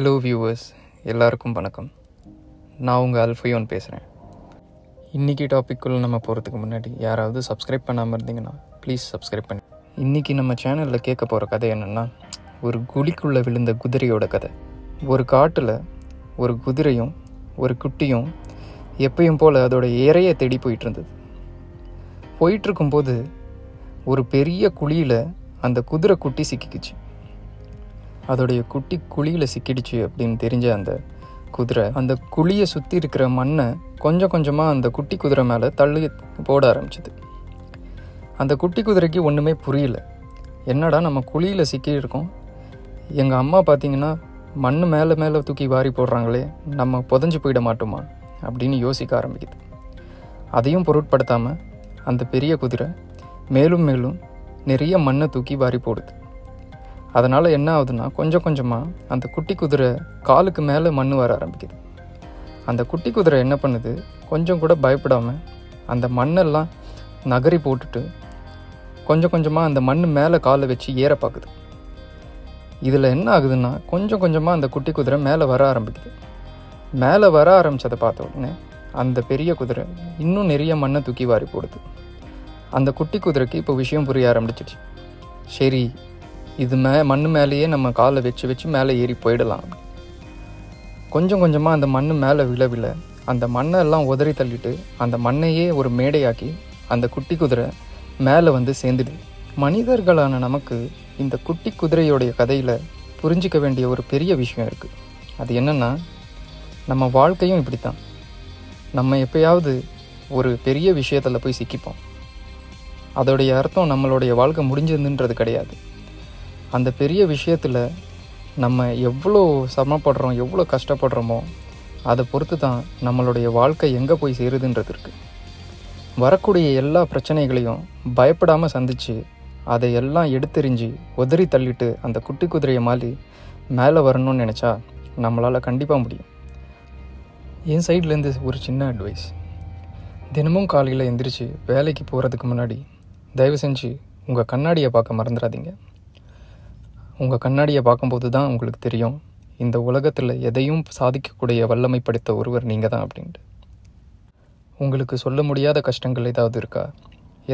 Hello viewers, எல்லாருக்கும் வணக்கம். நான் உங்கள் அல்ஃபயோன் பேசுகிறேன். இன்றைக்கி டாப்பிக்குள்ளே நம்ம போகிறதுக்கு முன்னாடி யாராவது சப்ஸ்கிரைப் பண்ணாமல் இருந்தீங்கன்னா ப்ளீஸ் சப்ஸ்கிரைப் பண்ணி. இன்றைக்கி நம்ம சேனலில் கேட்க போகிற கதை என்னென்னா, ஒரு குழிக்குள்ளே விழுந்த குதிரையோட கதை. ஒரு காட்டில் ஒரு குதிரையும் ஒரு குட்டியும் எப்பயும் போல் அதோட இரையை தேடி போயிட்டுருந்தது. போயிட்டுருக்கும்போது ஒரு பெரிய குழியில் அந்த குதிரை குட்டி சிக்கிக்குச்சு. அதோடைய குட்டி குழியில் சிக்கிடுச்சு அப்படின்னு தெரிஞ்ச அந்த குதிரை அந்த குழியை சுற்றி இருக்கிற மண்ணை கொஞ்சம் கொஞ்சமாக அந்த குட்டி குதிரை மேலே தள்ளி போட ஆரம்பிச்சிது. அந்த குட்டி குதிரைக்கு ஒன்றுமே புரியல. என்னடா நம்ம குழியில் சிக்கியிருக்கோம், எங்கள் அம்மா பார்த்திங்கன்னா மண் மேலே மேலே தூக்கி வாரி போடுறாங்களே, நம்ம புதஞ்சு போயிட மாட்டோமா அப்படின்னு யோசிக்க ஆரம்பிக்குது. அதையும் பொருட்படுத்தாமல் அந்த பெரிய குதிரை மேலும் மேலும் நிறைய மண்ணை தூக்கி வாரி போடுது. அதனால் என்ன ஆகுதுன்னா, கொஞ்சம் கொஞ்சமாக அந்த குட்டி குதிரை காலுக்கு மேலே மண் வர ஆரம்பிக்குது. அந்த குட்டி குதிரை என்ன பண்ணுது, கொஞ்சம் கூட பயப்படாமல் அந்த மண்ணெல்லாம் நகரி போட்டுட்டு கொஞ்சம் கொஞ்சமாக அந்த மண் மேலே காலை வச்சு ஏற பார்க்குது. இதில் என்ன ஆகுதுன்னா, கொஞ்சம் கொஞ்சமாக அந்த குட்டி குதிரை மேலே வர ஆரம்பிக்குது. மேலே வர ஆரம்பித்ததை பார்த்த உடனே அந்த பெரிய குதிரை இன்னும் நிறைய மண்ணை தூக்கி வாரி போடுது. அந்த குட்டி குதிரைக்கு இப்போ விஷயம் புரிய ஆரம்பிச்சிடுச்சு. சரி, இது மண் மேலேயே நம்ம காலை வச்சு மேலே ஏறி போயிடலாம். கொஞ்சம் கொஞ்சமாக அந்த மண் மேலே விழ அந்த மண்ணெல்லாம் உதறி தள்ளிட்டு அந்த மண்ணையே ஒரு மேடையாக்கி அந்த குட்டி குதிரை மேலே வந்து சேர்ந்துடுது. மனிதர்களான நமக்கு இந்த குட்டி குதிரையோடைய கதையில் புரிஞ்சிக்க வேண்டிய ஒரு பெரிய விஷயம் இருக்குது. அது என்னென்னா, நம்ம வாழ்க்கையும் இப்படித்தான். நம்ம எப்பயாவது ஒரு பெரிய விஷயத்தில் போய் சிக்கிப்போம். அதோடைய அர்த்தம் நம்மளுடைய வாழ்க்கை முடிஞ்சதுன்றது கிடையாது. அந்த பெரிய விஷயத்தில் நம்ம எவ்வளோ சிரமப்படுறோம், எவ்வளோ கஷ்டப்படுறோமோ அதை பொறுத்து தான் நம்மளுடைய வாழ்க்கை எங்கே போய் சேருதுன்றது இருக்குது. வரக்கூடிய எல்லா பிரச்சனைகளையும் பயப்படாமல் சந்தித்து அதை எல்லாம் எடுத்தெறிஞ்சு உதறி தள்ளிட்டு அந்த குட்டி குதிரையை மாதிரி மேலே வரணும்னு நினச்சா நம்மளால் கண்டிப்பாக முடியும். என் சைட்லேருந்து ஒரு சின்ன அட்வைஸ். தினமும் காலையில் எந்திரிச்சு வேலைக்கு போகிறதுக்கு முன்னாடி தயவு செஞ்சு உங்கள் கண்ணாடியை பார்க்க மறந்துடாதீங்க. உங்கள் கண்ணாடியை பார்க்கும்போது தான் உங்களுக்கு தெரியும், இந்த உலகத்தில் எதையும் சாதிக்கக்கூடிய வல்லமை படைத்த ஒருவர் நீங்கள் தான் அப்படின்ட்டு. உங்களுக்கு சொல்ல முடியாத கஷ்டங்கள் ஏதாவது இருக்கா?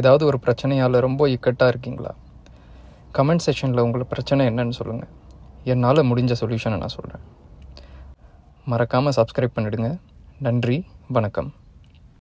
ஏதாவது ஒரு பிரச்சனையால் ரொம்ப இக்கட்டாக இருக்கீங்களா? கமெண்ட் செக்ஷனில் உங்கள் பிரச்சனை என்னன்னு சொல்லுங்கள். என்னால் முடிஞ்ச சொல்யூஷனை நான் சொல்கிறேன். மறக்காமல் சப்ஸ்கிரைப் பண்ணிவிடுங்க. நன்றி, வணக்கம்.